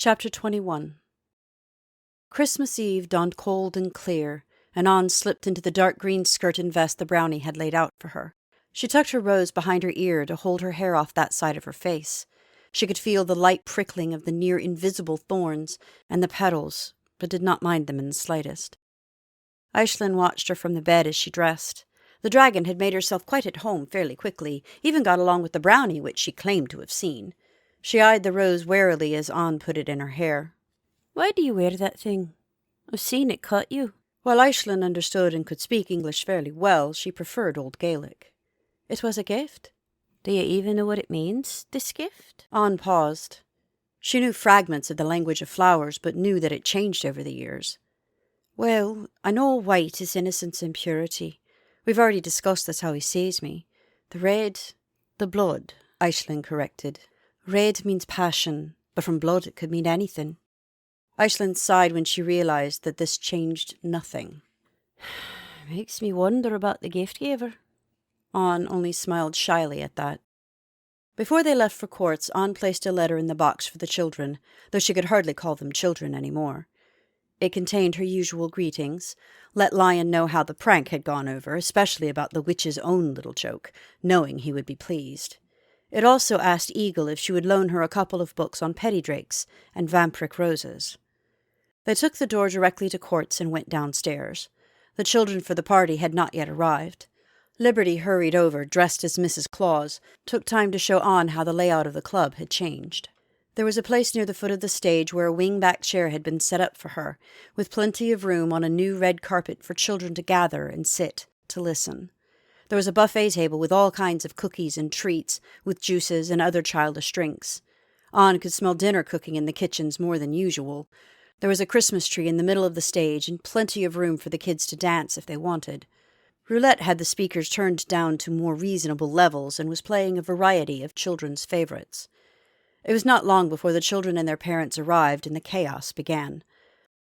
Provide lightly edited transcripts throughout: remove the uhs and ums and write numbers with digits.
Chapter 21. Christmas Eve dawned cold and clear, and Anne slipped into the dark green skirt and vest the brownie had laid out for her. She tucked her rose behind her ear to hold her hair off that side of her face. She could feel the light prickling of the near-invisible thorns and the petals, but did not mind them in the slightest. Aisling watched her from the bed as she dressed. The dragon had made herself quite at home fairly quickly, even got along with the brownie which she claimed to have seen. She eyed the rose warily as Anne put it in her hair. "Why do you wear that thing? I've seen it cut you." While Aisling understood and could speak English fairly well, she preferred Old Gaelic. "It was a gift." "Do you even know what it means, this gift?" Anne paused. She knew fragments of the language of flowers, but knew that it changed over the years. "Well, I know white is innocence and purity. We've already discussed that's how he sees me. The red, the blood," Aisling corrected. "Red means passion, but from blood it could mean anything." Aisling sighed when she realised that this changed nothing. "Makes me wonder about the gift giver." Anne only smiled shyly at that. Before they left for courts, Anne placed a letter in the box for the children, though she could hardly call them children any more. It contained her usual greetings, let Lion know how the prank had gone over, especially about the witch's own little joke, knowing he would be pleased. It also asked Eagle if she would loan her a couple of books on pettydrakes and vampiric roses. They took the door directly to courts and went downstairs. The children for the party had not yet arrived. Liberty hurried over, dressed as Mrs. Claus, took time to show Anne how the layout of the club had changed. There was a place near the foot of the stage where a wing-back chair had been set up for her, with plenty of room on a new red carpet for children to gather and sit, to listen. There was a buffet table with all kinds of cookies and treats, with juices and other childish drinks. Anne could smell dinner cooking in the kitchens more than usual. There was a Christmas tree in the middle of the stage and plenty of room for the kids to dance if they wanted. Roulette had the speakers turned down to more reasonable levels and was playing a variety of children's favourites. It was not long before the children and their parents arrived and the chaos began.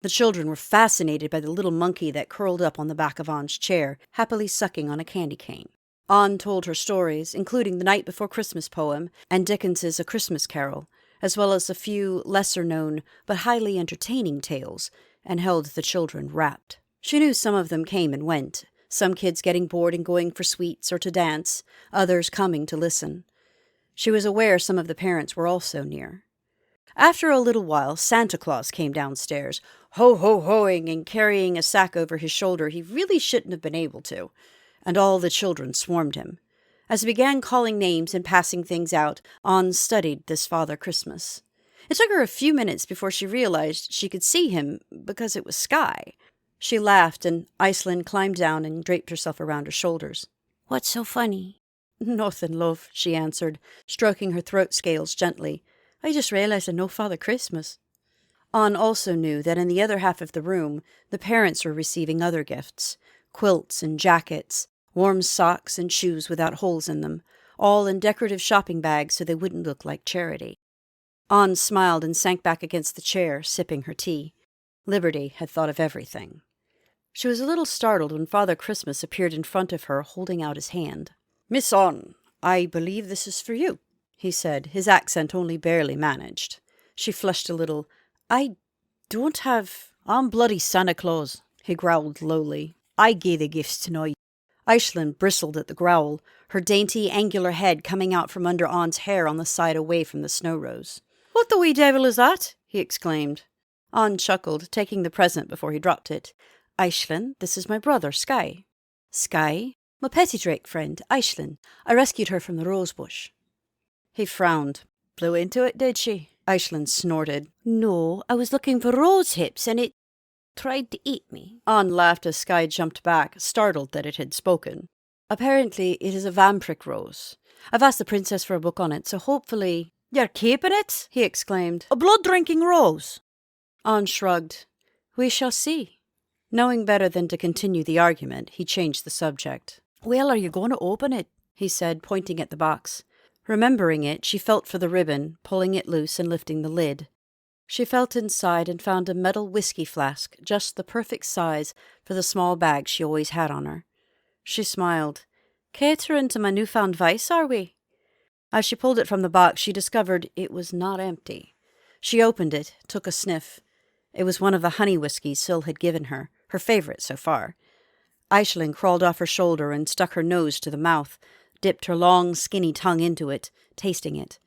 The children were fascinated by the little monkey that curled up on the back of Anne's chair, happily sucking on a candy cane. Anne told her stories, including the Night Before Christmas poem and Dickens's A Christmas Carol, as well as a few lesser-known but highly entertaining tales, and held the children rapt. She knew some of them came and went, some kids getting bored and going for sweets or to dance, others coming to listen. She was aware some of the parents were also near. After a little while, Santa Claus came downstairs, ho-ho-hoing and carrying a sack over his shoulder he really shouldn't have been able to, and all the children swarmed him. As he began calling names and passing things out, Anne studied this Father Christmas. It took her a few minutes before she realized she could see him because it was sky. She laughed, and Aisling climbed down and draped herself around her shoulders. "What's so funny?" "Nothing, love," she answered, stroking her throat scales gently. "I just realized I know Father Christmas." Anne also knew that in the other half of the room, the parents were receiving other gifts, quilts and jackets, warm socks and shoes without holes in them, all in decorative shopping bags so they wouldn't look like charity. Anne smiled and sank back against the chair, sipping her tea. Liberty had thought of everything. She was a little startled when Father Christmas appeared in front of her, holding out his hand. "Miss Anne, I believe this is for you," he said, his accent only barely managed. She flushed a little. "I don't have... I'm bloody Santa Claus," he growled lowly. "I gae the gifts tonight." Aisling bristled at the growl, her dainty, angular head coming out from under Anne's hair on the side away from the snow rose. "What the wee devil is that?" he exclaimed. Anne chuckled, taking the present before he dropped it. "Aisling, this is my brother, Skye." "Skye? My pettydrake friend, Aisling. I rescued her from the rosebush." He frowned. "Blew into it, did she?" Aisling snorted. "No, I was looking for rose hips and it tried to eat me." Anne laughed as Skye jumped back, startled that it had spoken. "Apparently it is a vampiric rose. I've asked the princess for a book on it, so hopefully—" "You're keeping it?" he exclaimed. "A blood-drinking rose?" Anne shrugged. "We shall see." Knowing better than to continue the argument, he changed the subject. "Well, are you going to open it?" he said, pointing at the box. Remembering it, she felt for the ribbon, pulling it loose and lifting the lid. She felt inside and found a metal whiskey flask, just the perfect size for the small bag she always had on her. She smiled. "Catering to my newfound vice, are we?" As she pulled it from the box, she discovered it was not empty. She opened it, took a sniff. It was one of the honey whiskies Syl had given her favourite so far. Aisling crawled off her shoulder and stuck her nose to the mouth, dipped her long, skinny tongue into it, tasting it.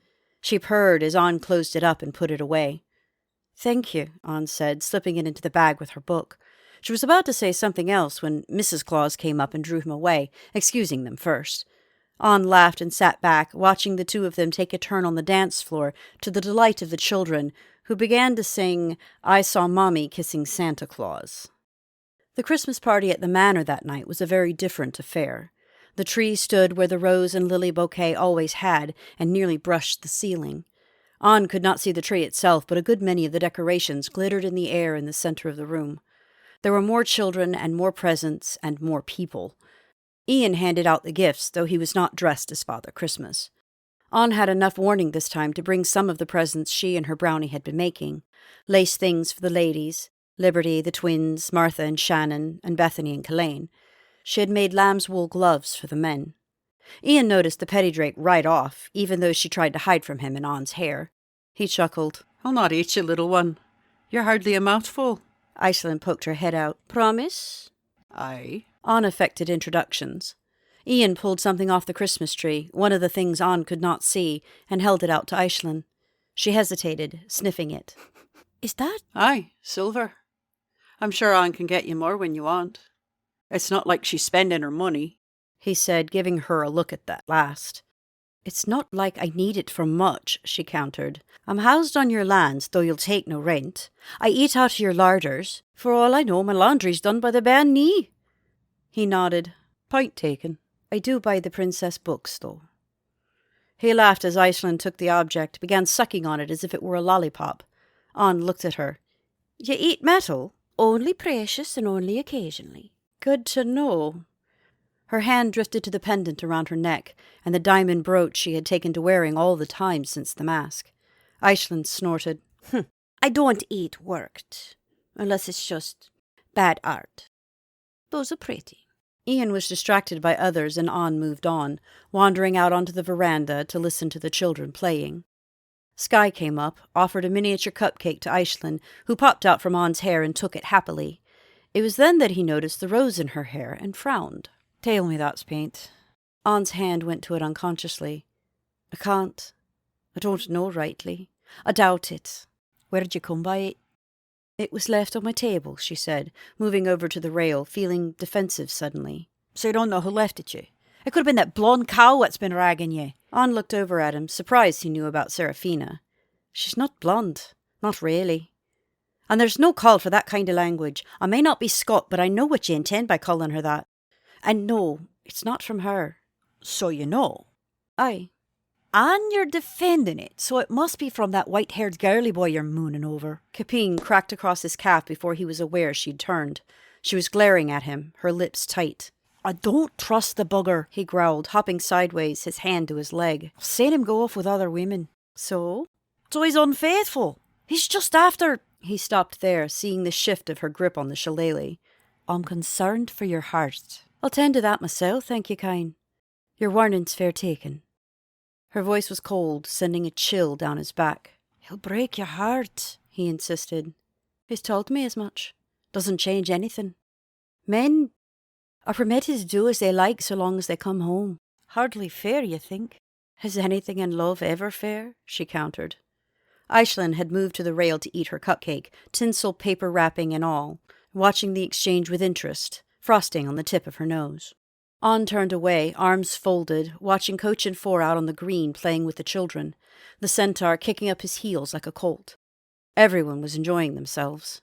She purred as Anne closed it up and put it away. "Thank you," Anne said, slipping it into the bag with her book. She was about to say something else when Mrs. Claus came up and drew him away, excusing them first. Anne laughed and sat back, watching the two of them take a turn on the dance floor to the delight of the children, who began to sing "I Saw Mommy Kissing Santa Claus." The Christmas party at the manor that night was a very different affair. The tree stood where the rose and lily bouquet always had, and nearly brushed the ceiling. Anne could not see the tree itself, but a good many of the decorations glittered in the air in the center of the room. There were more children and more presents and more people. Ian handed out the gifts, though he was not dressed as Father Christmas. Anne had enough warning this time to bring some of the presents she and her brownie had been making. Lace things for the ladies, Liberty, the twins, Martha and Shannon, and Bethany and Celaine. She had made lamb's wool gloves for the men. Ian noticed the pettidrape right off, even though she tried to hide from him in Anne's hair. He chuckled. "I'll not eat you, little one. You're hardly a mouthful." Aisling poked her head out. "Promise?" "Aye." Anne affected introductions. Ian pulled something off the Christmas tree, one of the things Anne could not see, and held it out to Aisling. She hesitated, sniffing it. "Is that—" "Aye, silver. I'm sure Anne can get you more when you want. It's not like she's spending her money," he said, giving her a look at that last. "It's not like I need it for much," she countered. "I'm housed on your lands, though you'll take no rent. I eat out of your larders. For all I know, my laundry's done by the bare knee." He nodded. "Point taken. I do buy the princess books, though." He laughed as Aisling took the object, began sucking on it as if it were a lollipop. Anne looked at her. "You eat metal?" "Only precious and only occasionally." "Good to know." Her hand drifted to the pendant around her neck and the diamond brooch she had taken to wearing all the time since the mask. Aisling snorted. "I don't eat worked, unless it's just bad art. Those are pretty." Ian was distracted by others and Anne moved on, wandering out onto the veranda to listen to the children playing. Skye came up, offered a miniature cupcake to Aisling, who popped out from Anne's hair and took it happily. It was then that he noticed the rose in her hair and frowned. "Tell me that's paint." Anne's hand went to it unconsciously. "I can't. I don't know rightly. I doubt it. Where'd you come by it?" "It was left on my table," she said, moving over to the rail, feeling defensive suddenly. "So you don't know who left it you? It could have been that blonde cow that's been ragging you." Anne looked over at him, surprised he knew about Seraphina. "She's not blonde. Not really. And there's no call for that kind of language. I may not be Scot, but I know what you intend by calling her that. And no, it's not from her." "So you know?" "Aye." "And you're defending it, so it must be from that white-haired girly boy you're mooning over." Capine cracked across his calf before he was aware she'd turned. She was glaring at him, her lips tight. "I don't trust the bugger," he growled, hopping sideways, his hand to his leg. "I've seen him go off with other women." "So?" "So he's unfaithful. He's just after—" He stopped there, seeing the shift of her grip on the shillelagh. "I'm concerned for your heart." "I'll tend to that myself, thank you, kind. Your warning's fair taken." Her voice was cold, sending a chill down his back. "He'll break your heart," he insisted. "He's told me as much. Doesn't change anything. Men are permitted to do as they like so long as they come home. Hardly fair, you think?" "Is anything in love ever fair?" she countered. Aisling had moved to the rail to eat her cupcake, tinsel paper wrapping and all, watching the exchange with interest, frosting on the tip of her nose. Anne turned away, arms folded, watching Coach and Four out on the green playing with the children, the centaur kicking up his heels like a colt. Everyone was enjoying themselves.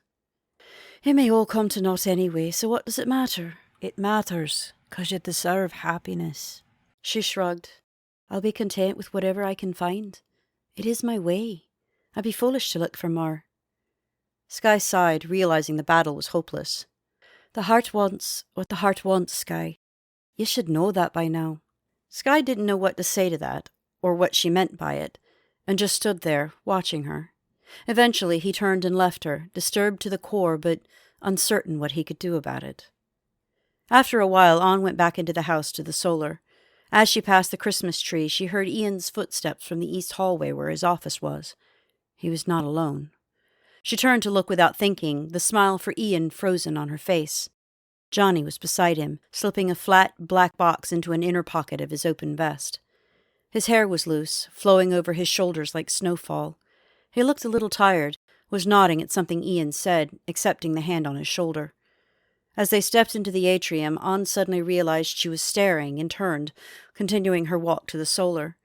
"It may all come to naught anyway, so what does it matter?" "It matters, 'cause you deserve happiness." She shrugged. "I'll be content with whatever I can find. It is my way. I'd be foolish to look for more." Skye sighed, realizing the battle was hopeless. "The heart wants what the heart wants, Skye. You should know that by now." Skye didn't know what to say to that, or what she meant by it, and just stood there, watching her. Eventually he turned and left her, disturbed to the core, but uncertain what he could do about it. After a while, Anne went back into the house to the solar. As she passed the Christmas tree, she heard Ian's footsteps from the east hallway where his office was. He was not alone. She turned to look without thinking, the smile for Ian frozen on her face. Johnny was beside him, slipping a flat, black box into an inner pocket of his open vest. His hair was loose, flowing over his shoulders like snowfall. He looked a little tired, was nodding at something Ian said, accepting the hand on his shoulder. As they stepped into the atrium, Anne suddenly realized she was staring and turned, continuing her walk to the solar.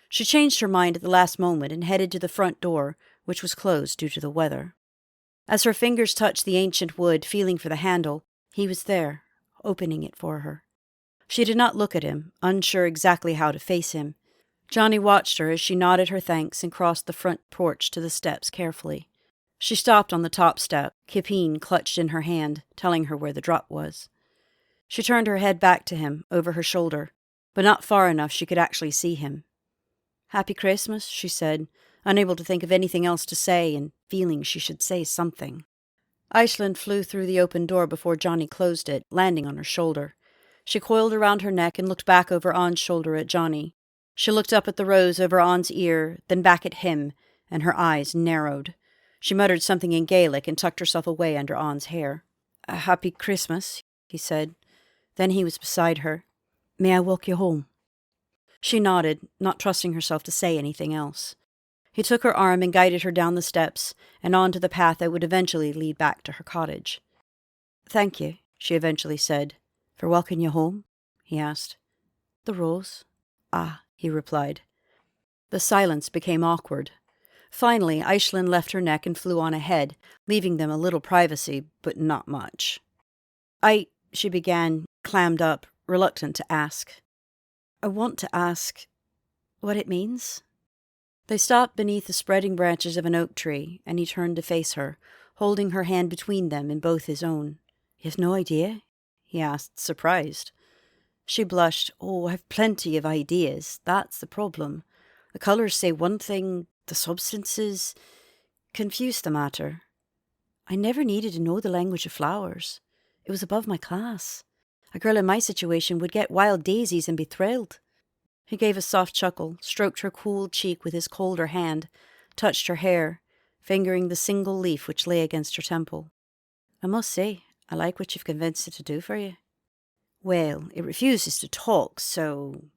She changed her mind at the last moment and headed to the front door, which was closed due to the weather. As her fingers touched the ancient wood, feeling for the handle, he was there, opening it for her. She did not look at him, unsure exactly how to face him. Johnny watched her as she nodded her thanks and crossed the front porch to the steps carefully. She stopped on the top step, Kippine clutched in her hand, telling her where the drop was. She turned her head back to him, over her shoulder, but not far enough she could actually see him. "Happy Christmas," she said, unable to think of anything else to say and feeling she should say something. Iceland flew through the open door before Johnny closed it, landing on her shoulder. She coiled around her neck and looked back over Anne's shoulder at Johnny. She looked up at the rose over Anne's ear, then back at him, and her eyes narrowed. She muttered something in Gaelic and tucked herself away under Anne's hair. "A happy Christmas," he said. Then he was beside her. "May I walk you home?" She nodded, not trusting herself to say anything else. He took her arm and guided her down the steps and onto the path that would eventually lead back to her cottage. "Thank you," she eventually said. "For walking you home?" he asked. "The rose." "Ah," he replied. The silence became awkward. Finally, Iceland left her neck and flew on ahead, leaving them a little privacy, but not much. She began, clammed up, reluctant to ask. "I want to ask what it means." They stopped beneath the spreading branches of an oak tree, and he turned to face her, holding her hand between them in both his own. "You have no idea?" he asked, surprised. She blushed. "Oh, I've plenty of ideas. That's the problem. The colours say one thing, the substances confuse the matter. I never needed to know the language of flowers. It was above my class. A girl in my situation would get wild daisies and be thrilled." He gave a soft chuckle, stroked her cool cheek with his colder hand, touched her hair, fingering the single leaf which lay against her temple. "I must say, I like what you've convinced it to do for you." "Well, it refuses to talk, so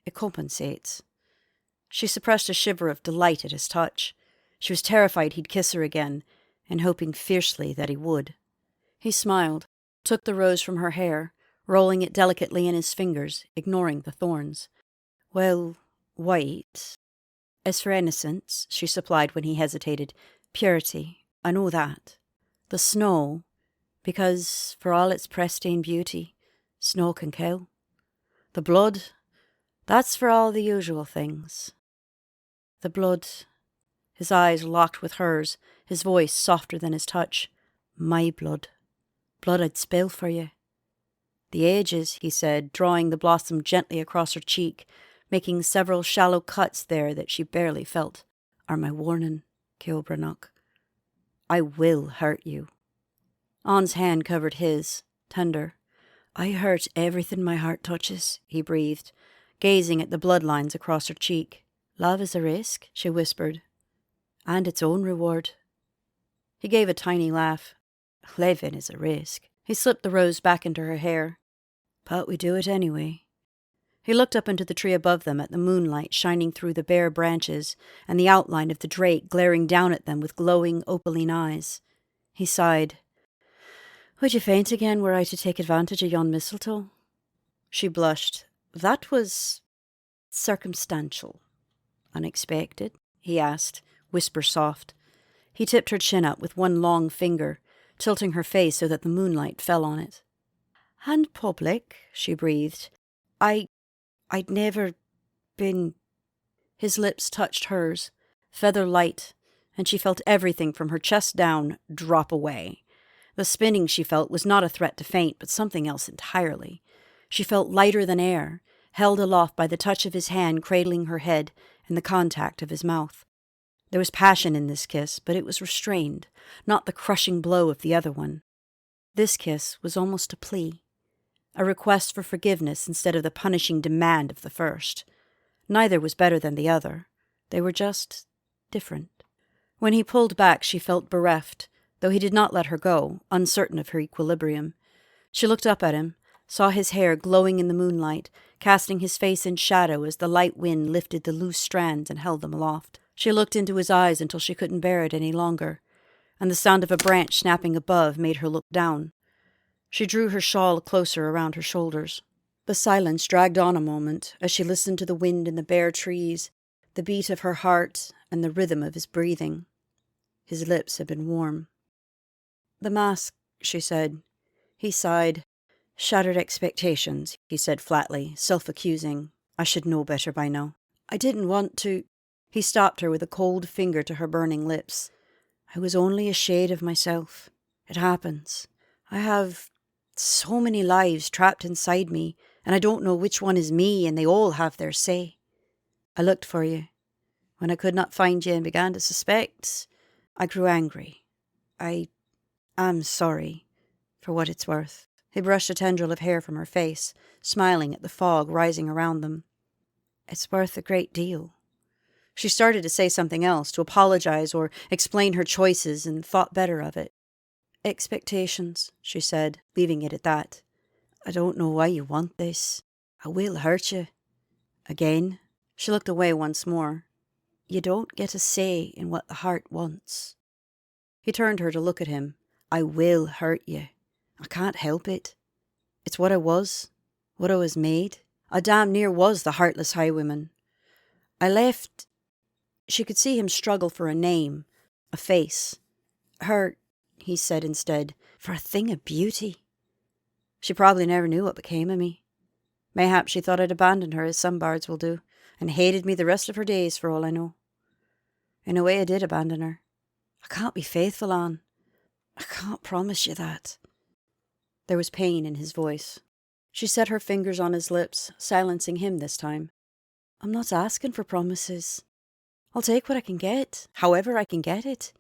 it compensates." She suppressed a shiver of delight at his touch. She was terrified he'd kiss her again, and hoping fiercely that he would. He smiled, took the rose from her hair, rolling it delicately in his fingers, ignoring the thorns. "Well, white. As for innocence," she supplied when he hesitated. "Purity, I know that. The snow, because, for all its pristine beauty, snow can kill. The blood, that's for all the usual things. The blood," his eyes locked with hers, his voice softer than his touch. "My blood. Blood I'd spill for you." "The ages," he said, drawing the blossom gently across her cheek, making several shallow cuts there that she barely felt, "are my warning, Kilbrannock. I will hurt you." Anne's hand covered his, tender. "I hurt everything my heart touches," he breathed, gazing at the bloodlines across her cheek. "Love is a risk," she whispered, "and its own reward." He gave a tiny laugh. "Living is a risk." He slipped the rose back into her hair. "But we do it anyway." He looked up into the tree above them at the moonlight shining through the bare branches and the outline of the drake glaring down at them with glowing opaline eyes. He sighed. "Would you faint again were I to take advantage of yon mistletoe?" She blushed. "That was circumstantial." "Unexpected?" he asked, whisper soft. He tipped her chin up with one long finger, tilting her face so that the moonlight fell on it. "And public," she breathed. I'd never been—" His lips touched hers, feather light, and she felt everything from her chest down drop away. The spinning she felt was not a threat to faint, but something else entirely. She felt lighter than air, held aloft by the touch of his hand cradling her head and the contact of his mouth. There was passion in this kiss, but it was restrained, not the crushing blow of the other one. This kiss was almost a plea, a request for forgiveness instead of the punishing demand of the first. Neither was better than the other. They were just different. When he pulled back, she felt bereft, though he did not let her go, uncertain of her equilibrium. She looked up at him, saw his hair glowing in the moonlight, casting his face in shadow as the light wind lifted the loose strands and held them aloft. She looked into his eyes until she couldn't bear it any longer, and the sound of a branch snapping above made her look down. She drew her shawl closer around her shoulders. The silence dragged on a moment as she listened to the wind in the bare trees, the beat of her heart, and the rhythm of his breathing. His lips had been warm. "The mask," she said. He sighed. "Shattered expectations," he said flatly, self-accusing. "I should know better by now. I didn't want to—" He stopped her with a cold finger to her burning lips. "I was only a shade of myself. It happens. I have so many lives trapped inside me, and I don't know which one is me, and they all have their say. I looked for you. When I could not find you and began to suspect, I grew angry. I am sorry, for what it's worth." He brushed a tendril of hair from her face, smiling at the fog rising around them. "It's worth a great deal." She started to say something else, to apologize or explain her choices, and thought better of it. "Expectations," she said, leaving it at that. "I don't know why you want this. I will hurt you." Again? She looked away once more. "You don't get a say in what the heart wants." He turned her to look at him. "I will hurt you. I can't help it. It's what I was, what I was made. I damn near was the heartless highwayman. I left—" She could see him struggle for a name, a face. "Her," he said instead, "for a thing of beauty. She probably never knew what became of me. Mayhap she thought I'd abandoned her, as some bards will do, and hated me the rest of her days, for all I know. In a way, I did abandon her. I can't be faithful, Anne. I can't promise you that." There was pain in his voice. She set her fingers on his lips, silencing him this time. "I'm not asking for promises. I'll take what I can get, however I can get it.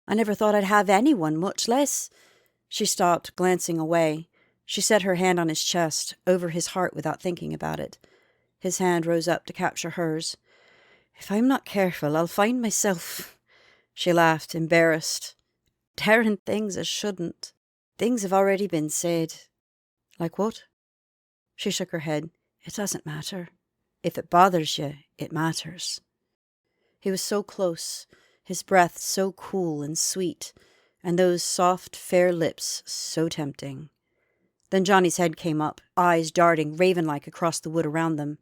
I never thought I'd have anyone, much less—" She stopped, glancing away. She set her hand on his chest, over his heart without thinking about it. His hand rose up to capture hers. "If I'm not careful, I'll find myself—" She laughed, embarrassed. "Tearing things I shouldn't. Things have already been said." "Like what?" She shook her head. "It doesn't matter. If it bothers you, it matters." He was so close, his breath so cool and sweet, and those soft, fair lips so tempting. Then Johnny's head came up, eyes darting raven-like across the wood around them.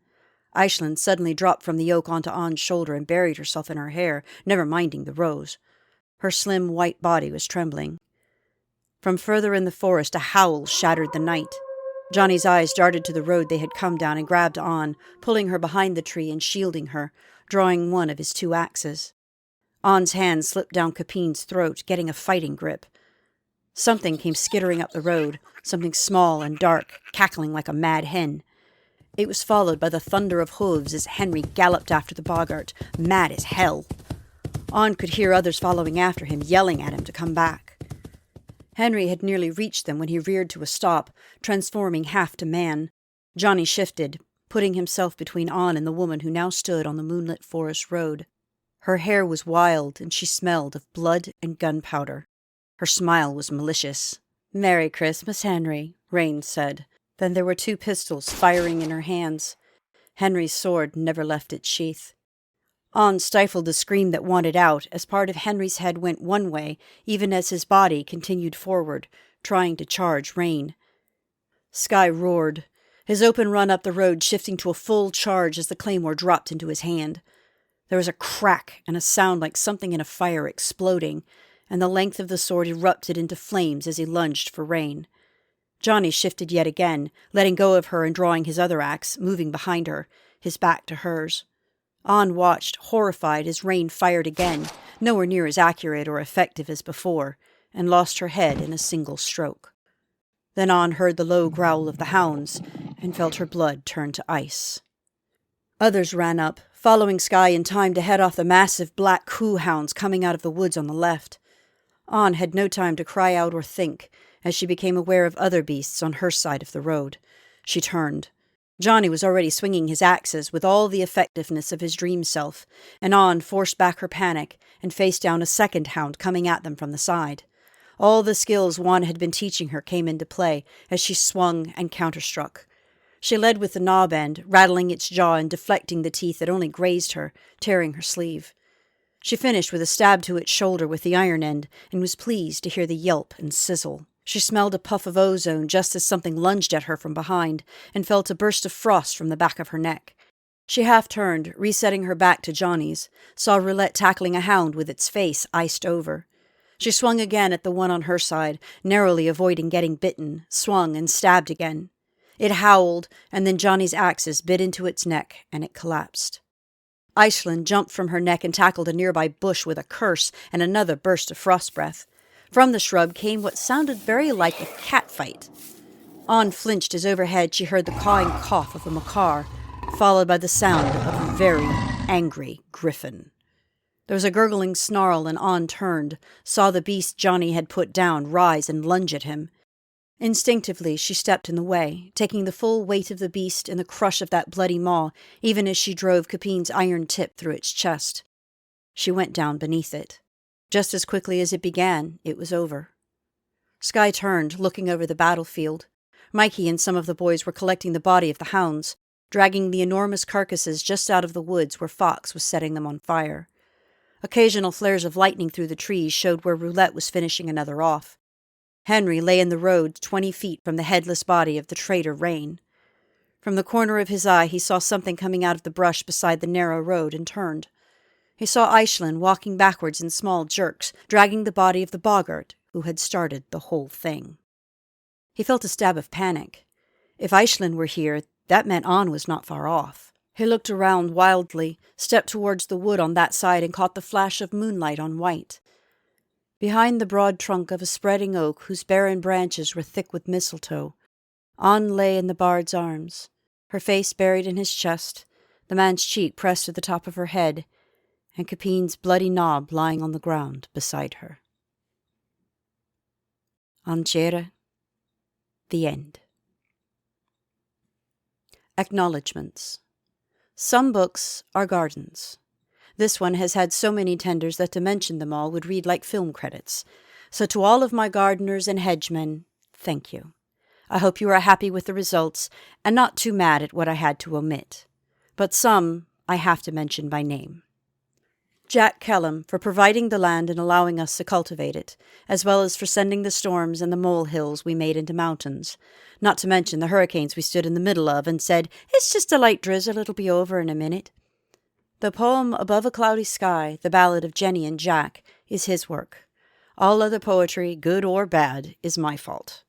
Aisling suddenly dropped from the oak onto Anne's shoulder and buried herself in her hair, never minding the rose. Her slim white body was trembling. From further in the forest, a howl shattered the night. Johnny's eyes darted to the road they had come down and grabbed Anne, pulling her behind the tree and shielding her, drawing one of his 2 axes. Anne's hand slipped down Capine's throat, getting a fighting grip. Something came skittering up the road, something small and dark, cackling like a mad hen. It was followed by the thunder of hooves as Henry galloped after the boggart, mad as hell. Anne could hear others following after him, yelling at him to come back. Henry had nearly reached them when he reared to a stop, transforming half to man. Johnny shifted, putting himself between Anne and the woman who now stood on the moonlit forest road. Her hair was wild, and she smelled of blood and gunpowder. Her smile was malicious. "Merry Christmas, Henry," Rains said. Then there were 2 pistols firing in her hands. Henry's sword never left its sheath. Anne stifled a scream that wanted out as part of Henry's head went one way, even as his body continued forward, trying to charge Rain. Skye roared, his open run up the road shifting to a full charge as the claymore dropped into his hand. There was a crack and a sound like something in a fire exploding, and the length of the sword erupted into flames as he lunged for Rain. Johnny shifted yet again, letting go of her and drawing his other axe, moving behind her, his back to hers. Anne watched, horrified, as Rain fired again, nowhere near as accurate or effective as before, and lost her head in a single stroke. Then Anne heard the low growl of the hounds, and felt her blood turn to ice. Others ran up, following Skye in time to head off the massive black coo hounds coming out of the woods on the left. Anne had no time to cry out or think, as she became aware of other beasts on her side of the road. She turned. Johnny was already swinging his axes with all the effectiveness of his dream self, and On forced back her panic and faced down a second hound coming at them from the side. All the skills Juan had been teaching her came into play as she swung and counterstruck. She led with the knob end, rattling its jaw and deflecting the teeth that only grazed her, tearing her sleeve. She finished with a stab to its shoulder with the iron end and was pleased to hear the yelp and sizzle. She smelled a puff of ozone just as something lunged at her from behind and felt a burst of frost from the back of her neck. She half-turned, resetting her back to Johnny's, saw Roulette tackling a hound with its face iced over. She swung again at the one on her side, narrowly avoiding getting bitten, swung and stabbed again. It howled, and then Johnny's axes bit into its neck, and it collapsed. Iceland jumped from her neck and tackled a nearby bush with a curse and another burst of frost breath. From the shrub came what sounded very like a cat fight. On flinched as overhead she heard the cawing cough of a macaw, followed by the sound of a very angry griffin. There was a gurgling snarl, and On turned, saw the beast Johnny had put down rise and lunge at him. Instinctively, she stepped in the way, taking the full weight of the beast in the crush of that bloody maw, even as she drove Capine's iron tip through its chest. She went down beneath it. Just as quickly as it began, it was over. Skye turned, looking over the battlefield. Mikey and some of the boys were collecting the body of the hounds, dragging the enormous carcasses just out of the woods where Fox was setting them on fire. Occasional flares of lightning through the trees showed where Roulette was finishing another off. Henry lay in the road 20 feet from the headless body of the traitor Rain. From the corner of his eye he saw something coming out of the brush beside the narrow road and turned. He saw Aisling walking backwards in small jerks, dragging the body of the boggart who had started the whole thing. He felt a stab of panic. If Aisling were here, that meant On was not far off. He looked around wildly, stepped towards the wood on that side and caught the flash of moonlight on white. Behind the broad trunk of a spreading oak whose barren branches were thick with mistletoe, On lay in the bard's arms, her face buried in his chest, the man's cheek pressed to the top of her head, and Capine's bloody knob lying on the ground beside her. Angera. The end. Acknowledgements. Some books are gardens. This one has had so many tenders that to mention them all would read like film credits. So to all of my gardeners and hedgemen, thank you. I hope you are happy with the results and not too mad at what I had to omit. But some I have to mention by name. Jack Kellum for providing the land and allowing us to cultivate it, as well as for sending the storms and the molehills we made into mountains, not to mention the hurricanes we stood in the middle of and said, "It's just a light drizzle, it'll be over in a minute." The poem Above a Cloudy Sky, the ballad of Jenny and Jack, is his work. All other poetry, good or bad, is my fault.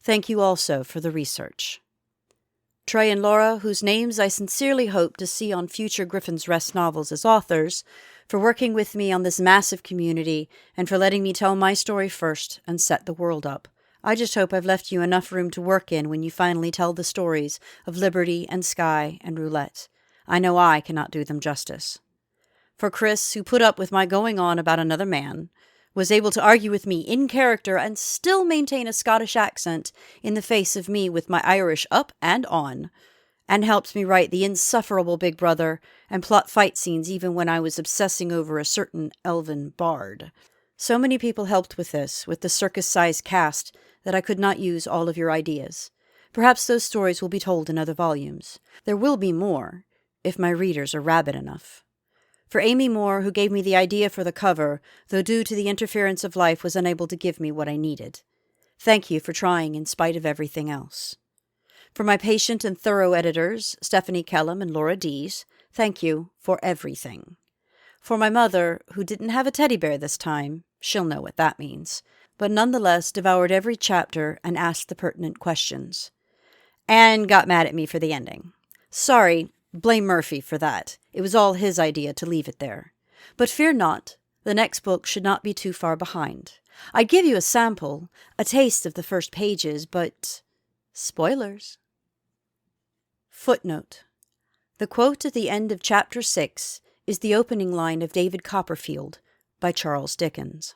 Thank you also for the research. Trey and Laura, whose names I sincerely hope to see on future Griffin's Rest novels as authors, for working with me on this massive community and for letting me tell my story first and set the world up. I just hope I've left you enough room to work in when you finally tell the stories of Liberty and Skye and Roulette. I know I cannot do them justice. For Chris, who put up with my going on about another man, was able to argue with me in character and still maintain a Scottish accent in the face of me with my Irish up and on, and helped me write the insufferable Big Brother and plot fight scenes even when I was obsessing over a certain elven bard. So many people helped with this, with the circus-sized cast, that I could not use all of your ideas. Perhaps those stories will be told in other volumes. There will be more, if my readers are rabid enough. For Amy Moore, who gave me the idea for the cover, though due to the interference of life was unable to give me what I needed. Thank you for trying in spite of everything else. For my patient and thorough editors, Stephanie Kellum and Laura Dees, thank you for everything. For my mother, who didn't have a teddy bear this time, she'll know what that means, but nonetheless devoured every chapter and asked the pertinent questions. And got mad at me for the ending. Sorry, blame Murphy for that. It was all his idea to leave it there. But fear not, the next book should not be too far behind. I'd give you a sample, a taste of the first pages, but spoilers. Footnote. The quote at the end of Chapter 6 is the opening line of David Copperfield by Charles Dickens.